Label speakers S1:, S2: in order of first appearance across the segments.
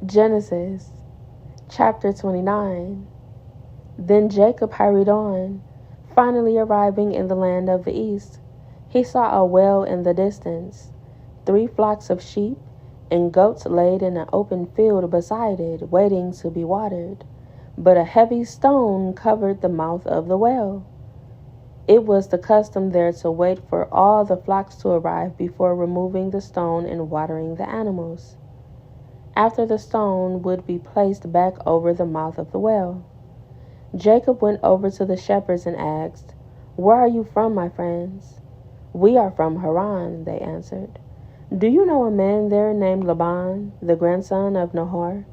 S1: Genesis, chapter 29. Then Jacob hurried on, finally arriving in the land of the east. He saw a well in the distance, 3 flocks of sheep, and goats laid in an open field beside it, waiting to be watered. But a heavy stone covered the mouth of the well. It was the custom there to wait for all the flocks to arrive before removing the stone and watering the animals. After the stone would be placed back over the mouth of the well. Jacob went over to the shepherds and asked, "Where are you from, my friends?" "We are from Haran," they answered. "Do you know a man there named Laban, the grandson of Nahor?"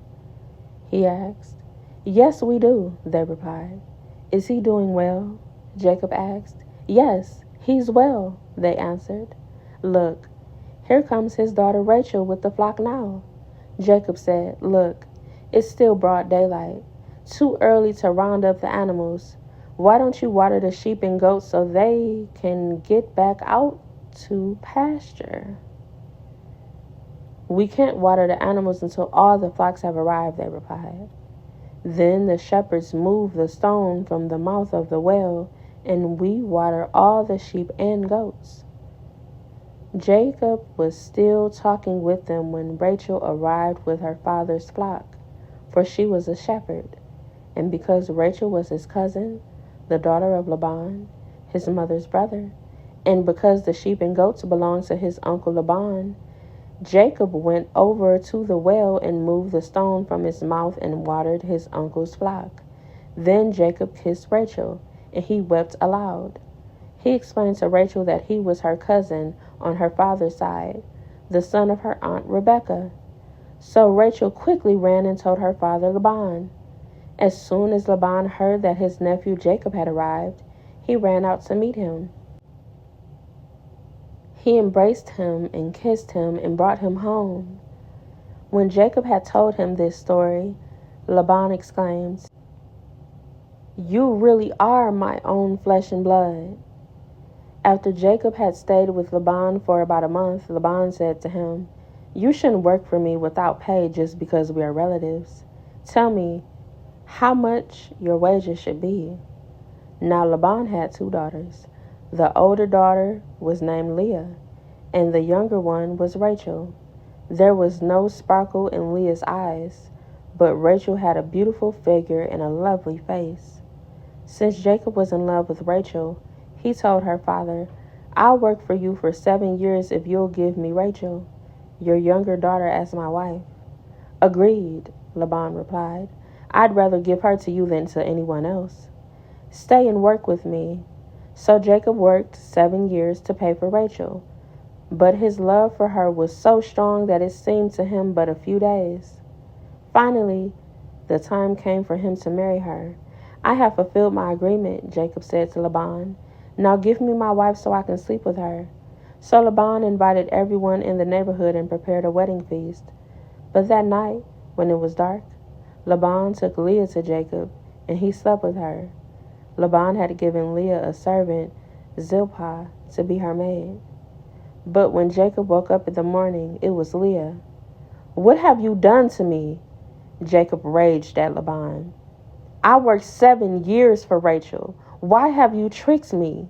S1: he asked. "Yes, we do," they replied. "Is he doing well?" Jacob asked. "Yes, he's well," they answered. "Look, here comes his daughter Rachel with the flock now." Jacob said, "Look, it's still broad daylight. Too early to round up the animals. Why don't you water the sheep and goats so they can get back out to pasture?" "We can't water the animals until all the flocks have arrived," they replied. Then the shepherds moved the stone from the mouth of the well, and we water all the sheep and goats. Jacob was still talking with them when Rachel arrived with her father's flock, for she was a shepherd. And because Rachel was his cousin, the daughter of Laban, his mother's brother, and because the sheep and goats belonged to his uncle Laban, Jacob went over to the well and moved the stone from its mouth and watered his uncle's flock. Then Jacob kissed Rachel, and he wept aloud. He explained to Rachel that he was her cousin on her father's side, the son of her aunt Rebekah. So Rachel quickly ran and told her father Laban. As soon as Laban heard that his nephew Jacob had arrived, he ran out to meet him. He embraced him and kissed him and brought him home. When Jacob had told him this story, Laban exclaimed, "You really are my own flesh and blood." After Jacob had stayed with Laban for about a month, Laban said to him, "You shouldn't work for me without pay just because we are relatives. Tell me how much your wages should be." Now Laban had 2 daughters. The older daughter was named Leah, and the younger one was Rachel. There was no sparkle in Leah's eyes, but Rachel had a beautiful figure and a lovely face. Since Jacob was in love with Rachel, he told her father, "I'll work for you for 7 years if you'll give me Rachel, your younger daughter, as my wife." "Agreed," Laban replied. "I'd rather give her to you than to anyone else. Stay and work with me." So Jacob worked 7 years to pay for Rachel, but his love for her was so strong that it seemed to him but a few days. Finally, the time came for him to marry her. "I have fulfilled my agreement," Jacob said to Laban. "Now give me my wife so I can sleep with her." So Laban invited everyone in the neighborhood and prepared a wedding feast. But that night, when it was dark, Laban took Leah to Jacob, and he slept with her. Laban had given Leah a servant, Zilpah, to be her maid. But when Jacob woke up in the morning, it was Leah. "What have you done to me?" Jacob raged at Laban. "I worked 7 years for Rachel. Why have you tricked me?"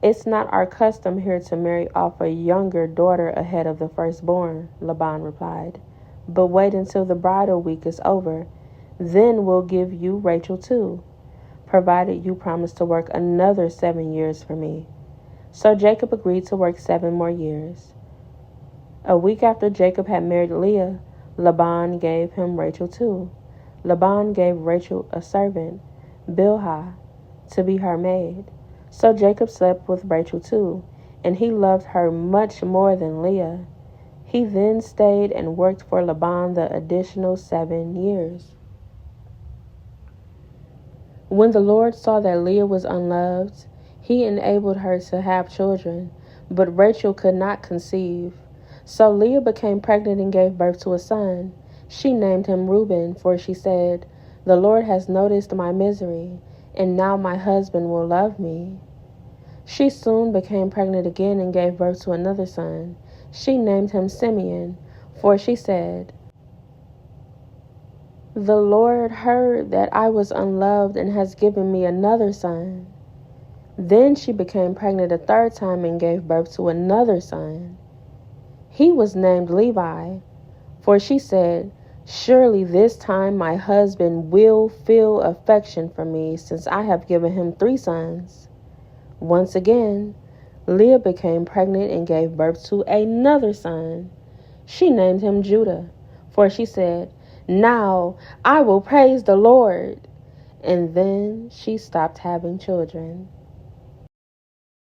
S1: "It's not our custom here to marry off a younger daughter ahead of the firstborn," Laban replied. "But wait until the bridal week is over. Then we'll give you Rachel too, provided you promise to work another 7 years for me." So Jacob agreed to work 7 more years. A week after Jacob had married Leah, Laban gave him Rachel too. Laban gave Rachel a servant, Bilhah, to be her maid. So Jacob slept with Rachel too, and he loved her much more than Leah. He then stayed and worked for Laban the additional 7 years. When the Lord saw that Leah was unloved, he enabled her to have children, but Rachel could not conceive. So Leah became pregnant and gave birth to a son. She named him Reuben, for she said, "The Lord has noticed my misery, and now my husband will love me." She soon became pregnant again and gave birth to another son. She named him Simeon, for she said, The Lord heard that I was unloved and has given me another son. Then she became pregnant a third time and gave birth to another son. He was named Levi, for she said, surely this time my husband will feel affection for me, since I have given him 3 sons. Once again, Leah became pregnant and gave birth to another son. She named him Judah, for she said, now I will praise the Lord. And then she stopped having children.